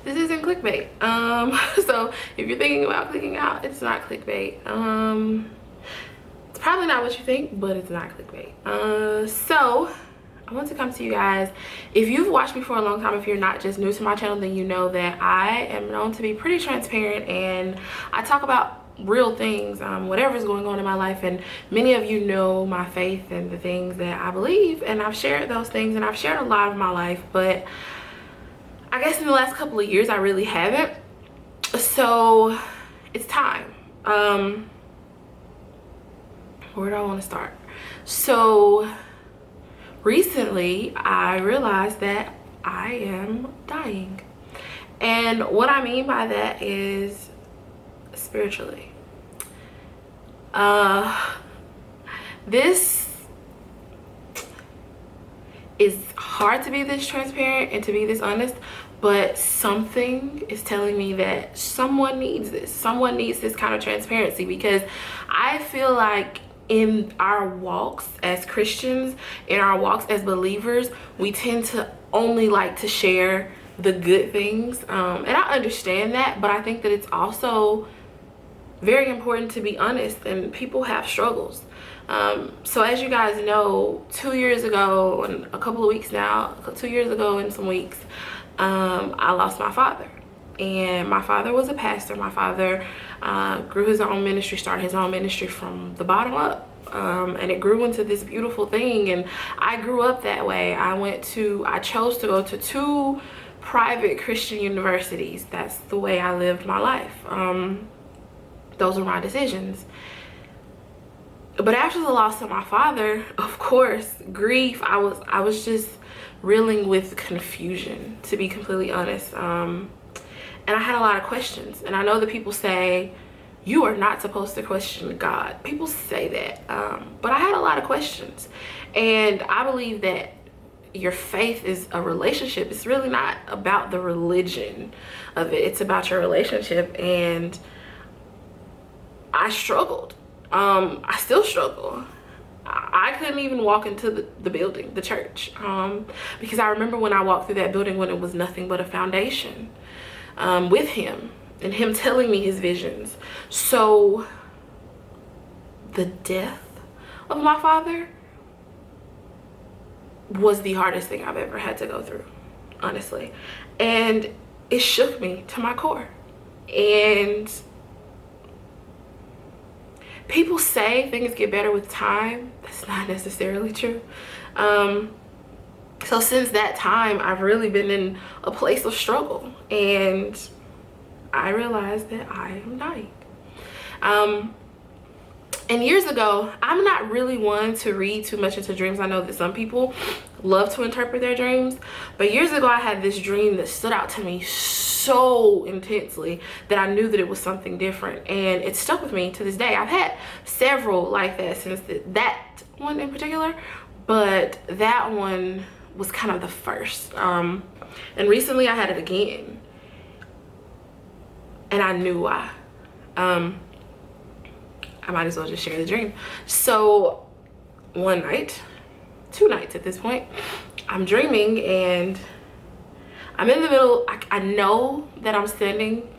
this isn't clickbait. So if you're thinking about clicking out, it's not clickbait. It's probably not what you think, but it's not clickbait. So I want to come to you guys. If you've watched me for a long time, if you're not just new to my channel, then you know that I am known to be pretty transparent, and I talk about real things, whatever's going on in my life. And many of you know my faith and the things that I believe, and I've shared those things, and I've shared a lot of my life, but I guess in the last couple of years I really haven't. So it's time. Where do I want to start? So recently I realized that I am dying, and what I mean by that is spiritually. This is hard to be this transparent and to be this honest, but something is telling me that someone needs this. Someone needs this kind of transparency, because I feel like in our walks as Christians, in our walks as believers, we tend to only like to share the good things. And I understand that, but I think that it's also very important to be honest, and people have struggles. So as you guys know, 2 years ago and a couple of weeks now, 2 years ago and some weeks, I lost my father. And my father was a pastor. My father grew his own ministry, started his own ministry from the bottom up. And it grew into this beautiful thing. And I grew up that way. I chose to go to 2 private Christian universities. That's the way I lived my life. Those were my decisions. But after the loss of my father, of course, grief, I was just reeling with confusion, to be completely honest. And I had a lot of questions. And I know that people say, you are not supposed to question God. People say that. But I had a lot of questions. And I believe that your faith is a relationship. It's really not about the religion of it. It's about your relationship. And I struggled. I still struggle. I couldn't even walk into the building, the church, because I remember when I walked through that building when it was nothing but a foundation, with him and him telling me his visions. So the death of my father was the hardest thing I've ever had to go through, honestly. And it shook me to my core. And people say things get better with time. That's not necessarily true. So since that time, I've really been in a place of struggle, and I realized that I am dying. And years ago, I'm not really one to read too much into dreams. I know that some people love to interpret their dreams, but years ago I had this dream that stood out to me so intensely that I knew that it was something different, and it stuck with me to this day. I've had several like that since that one in particular, but that one was kind of the first. And recently I had it again, and I knew why. I might as well just share the dream. So one night, 2 nights at this point, I'm dreaming, and I'm in the middle. I know that I'm standing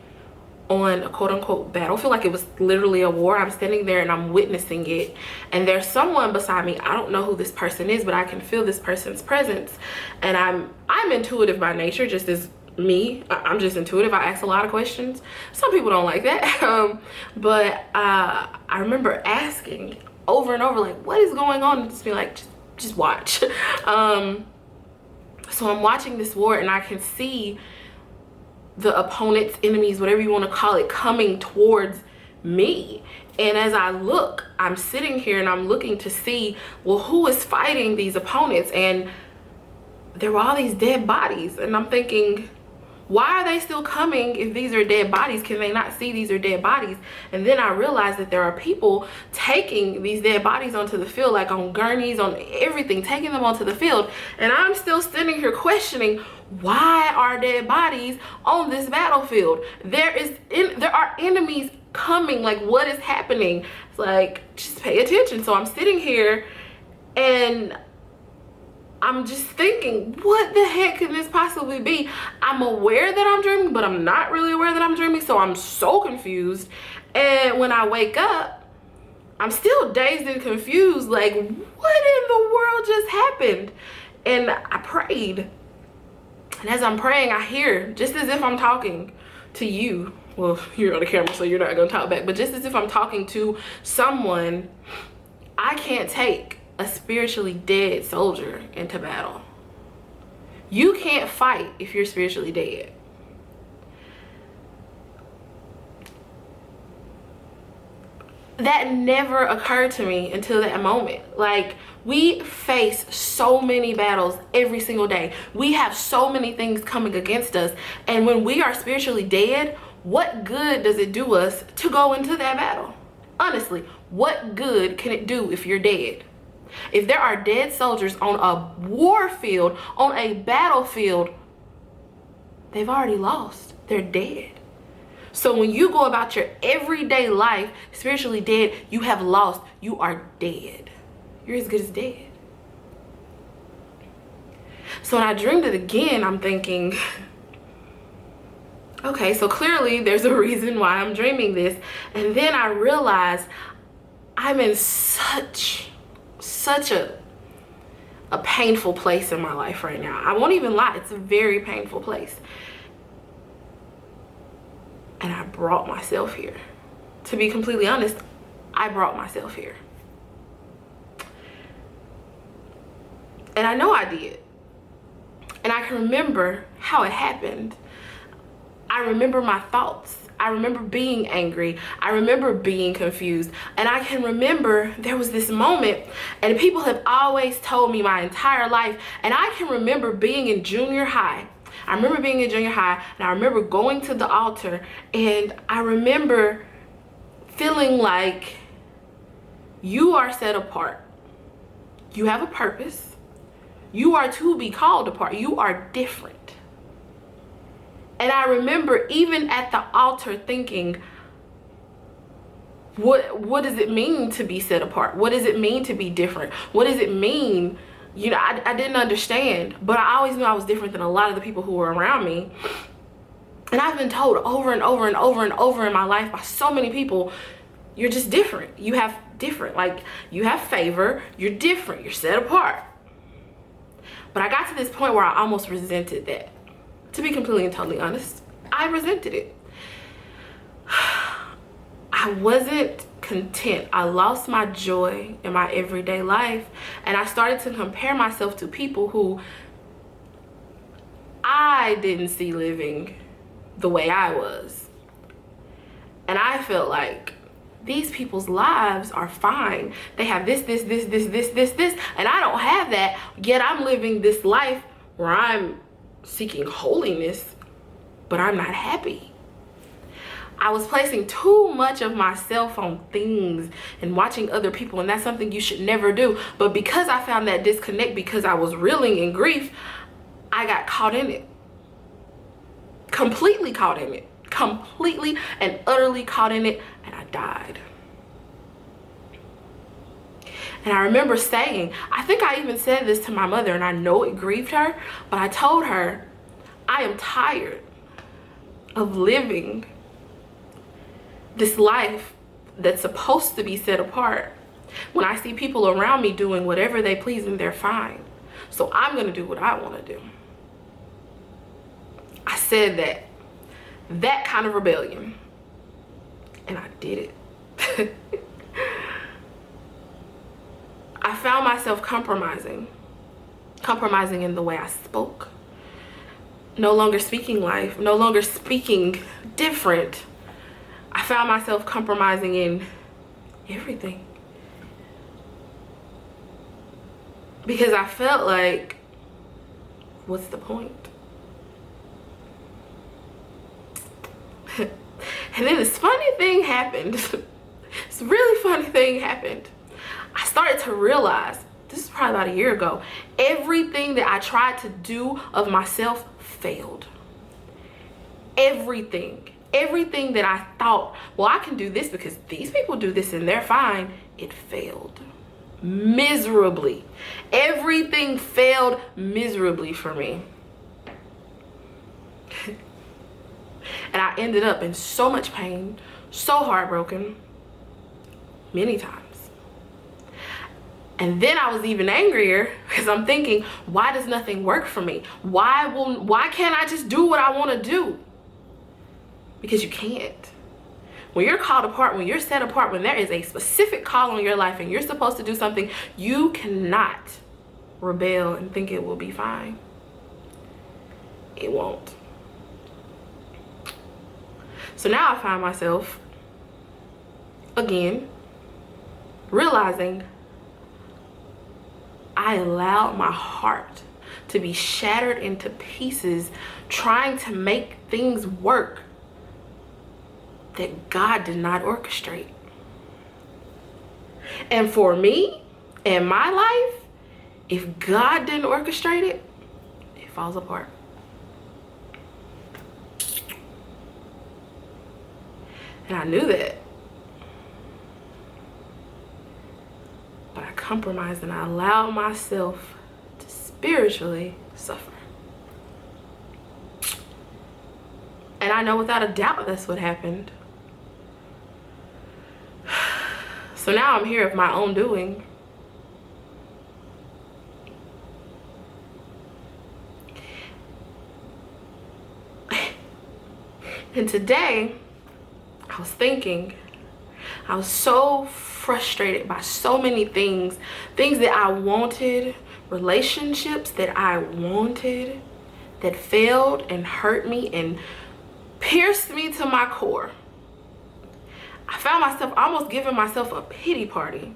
on a quote-unquote battlefield, like it was literally a war. I'm standing there and I'm witnessing it, and there's someone beside me. I don't know who this person is, but I can feel this person's presence. And I'm intuitive by nature, just as me. I'm just intuitive. I ask a lot of questions. Some people don't like that. But I remember asking over and over, like, what is going on? And just be like, just watch. So I'm watching this war, and I can see the opponent's enemies, whatever you want to call it, coming towards me. And as I look, I'm sitting here and I'm looking to see, well, who is fighting these opponents? And there were all these dead bodies, and I'm thinking, why are they still coming if these are dead bodies? Can they not see these are dead bodies? And then I realized that there are people taking these dead bodies onto the field, like on gurneys, on everything, taking them onto the field. And I'm still standing here questioning, why are dead bodies on this battlefield? There are enemies coming. Like, what is happening? It's like, just pay attention. So I'm sitting here, and I'm just thinking, what the heck can this possibly be? I'm aware that I'm dreaming, but I'm not really aware that I'm dreaming, so I'm so confused. And when I wake up, I'm still dazed and confused, like, what in the world just happened? And I prayed. And as I'm praying, I hear, just as if I'm talking to you. Well, you're on the camera, so you're not gonna talk back, but just as if I'm talking to someone, I can't take a spiritually dead soldier into battle. You can't fight if you're spiritually dead. That never occurred to me until that moment. Like, we face so many battles every single day. We have so many things coming against us. And when we are spiritually dead, what good does it do us to go into that battle? Honestly, what good can it do if you're dead? If there are dead soldiers on a war field, on a battlefield, they've already lost. They're dead. So when you go about your everyday life spiritually dead, you have lost. You are dead. You're as good as dead. So when I dreamed it again, I'm thinking, okay, so clearly there's a reason why I'm dreaming this. And then I realized I'm in such a painful place in my life right now. I won't even lie, it's a very painful place. And I brought myself here. To be completely honest, I brought myself here. And I know I did. And I can remember how it happened. I remember my thoughts. I remember being angry. I remember being confused. And I can remember there was this moment, and people have always told me my entire life, and I can remember being in junior high. I remember being in junior high, and I remember going to the altar, and I remember feeling like you are set apart. You have a purpose. You are to be called apart. You are different. And I remember even at the altar thinking, what does it mean to be set apart? What does it mean to be different? What does it mean? You know, I didn't understand, but I always knew I was different than a lot of the people who were around me. And I've been told over and over and over and over in my life by so many people, you're just different. You have different, like you have favor, you're different, you're set apart. But I got to this point where I almost resented that. To be completely and totally honest, I resented it. I wasn't content. I lost my joy in my everyday life, and I started to compare myself to people who I didn't see living the way I was. And I felt like these people's lives are fine. They have this, and I don't have that, yet I'm living this life where I'm seeking holiness, but I'm not happy. I was placing too much of myself on things and watching other people, and that's something you should never do. But because I found that disconnect, because I was reeling in grief, I got caught in it. Completely caught in it. Completely and utterly caught in it, and I died. And I remember saying, I think I even said this to my mother, and I know it grieved her, but I told her, I am tired of living this life that's supposed to be set apart when I see people around me doing whatever they please and they're fine. So I'm gonna do what I wanna do. I said that kind of rebellion, and I did it. I found myself compromising in the way I spoke, no longer speaking life, no longer speaking different. I found myself compromising in everything, because I felt like, what's the point? And then this funny thing happened. This really funny thing happened. I started to realize, this is probably about a year ago, everything that I tried to do of myself failed. Everything that I thought, well, I can do this because these people do this and they're fine, it failed. miserably. Everything failed miserably for me. And I ended up in so much pain, so heartbroken, many times. And then I was even angrier because I'm thinking, why does nothing work for me? Why can't I just do what I want to do? Because you can't. When you're called apart, when you're set apart, when there is a specific call on your life and you're supposed to do something, you cannot rebel and think it will be fine. It won't. So now I find myself, again, realizing I allowed my heart to be shattered into pieces trying to make things work that God did not orchestrate. And for me, in my life, if God didn't orchestrate it, it falls apart. And I knew that. But I compromised and I allowed myself to spiritually suffer. And I know without a doubt that's what happened. So now I'm here of my own doing. And today, I was thinking, I was so frustrated by so many things that I wanted, relationships that I wanted, that failed and hurt me and pierced me to my core. I found myself almost giving myself a pity party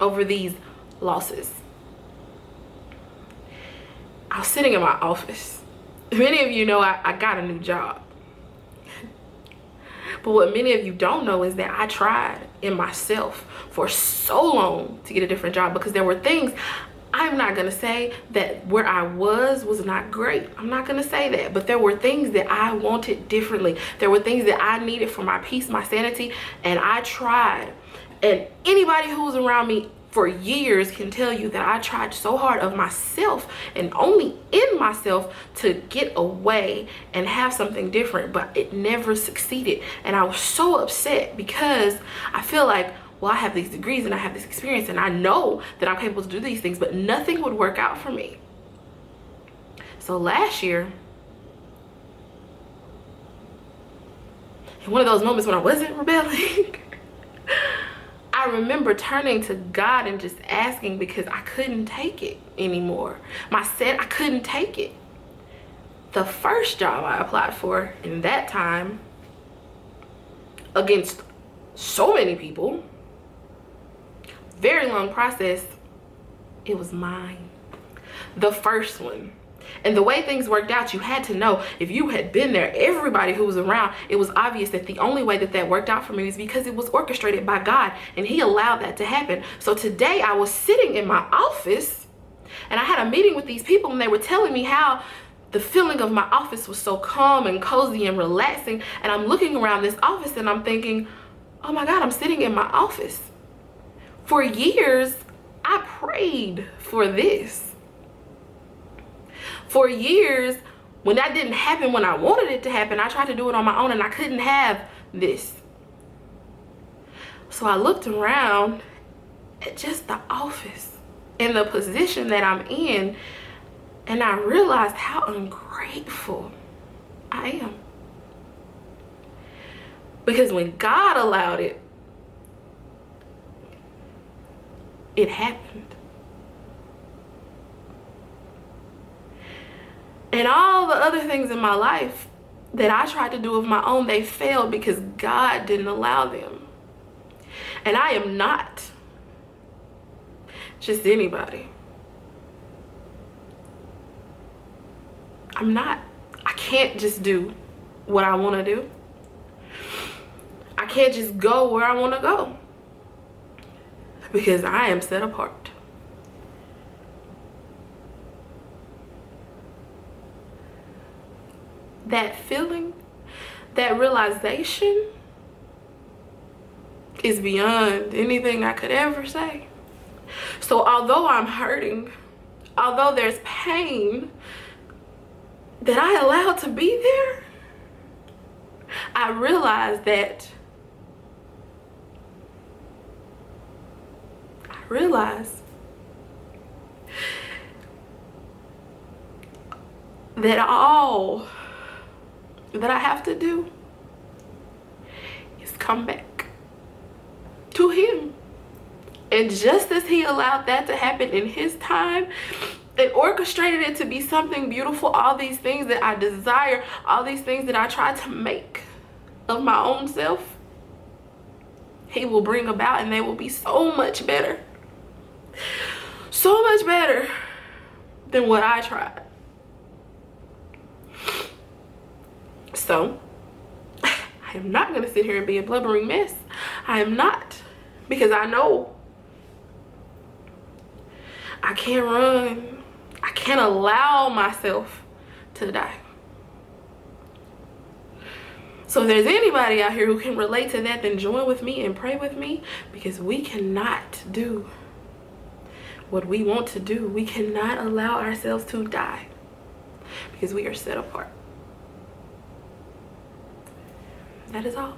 over these losses. I was sitting in my office. Many of you know I got a new job. But what many of you don't know is that I tried in myself for so long to get a different job because there were things. I'm not gonna say that where I was not great. I'm not gonna say that, but there were things that I wanted differently. There were things that I needed for my peace, my sanity, and I tried. And anybody who was around me for years can tell you that I tried so hard of myself and only in myself to get away and have something different, but it never succeeded. And I was so upset because I feel like, well, I have these degrees and I have this experience and I know that I'm capable to do these things, but nothing would work out for me. So last year, in one of those moments when I wasn't rebelling, I remember turning to God and just asking because I couldn't take it anymore. I couldn't take it. The first job I applied for in that time, against so many people, very long process, it was mine. The first one. And the way things worked out, you had to know, if you had been there, everybody who was around, it was obvious that the only way that worked out for me was because it was orchestrated by God and He allowed that to happen. So today I was sitting in my office and I had a meeting with these people and they were telling me how the feeling of my office was so calm and cozy and relaxing. And I'm looking around this office and I'm thinking, oh my God, I'm sitting in my office. For years, I prayed for this. For years, when that didn't happen when I wanted it to happen, I tried to do it on my own and I couldn't have this. So I looked around at just the office and the position that I'm in, and I realized how ungrateful I am. Because when God allowed it, it happened. And all the other things in my life that I tried to do of my own, they failed because God didn't allow them. And I am not just anybody. I'm not. I can't just do what I want to do. I can't just go where I want to go. Because I am set apart. That feeling, that realization is beyond anything I could ever say. So although I'm hurting, although there's pain that I allowed to be there, I realize that all that I have to do is come back to him. And just as he allowed that to happen in his time and orchestrated it to be something beautiful, all these things that I desire, all these things that I try to make of my own self, he will bring about, and they will be so much better. So much better than what I tried. So I am not going to sit here and be a blubbering mess. I am not. Because I know I can't run. I can't allow myself to die. So if there's anybody out here who can relate to that, then join with me and pray with me, because we cannot do what we want to do. We cannot allow ourselves to die because we are set apart. That is all.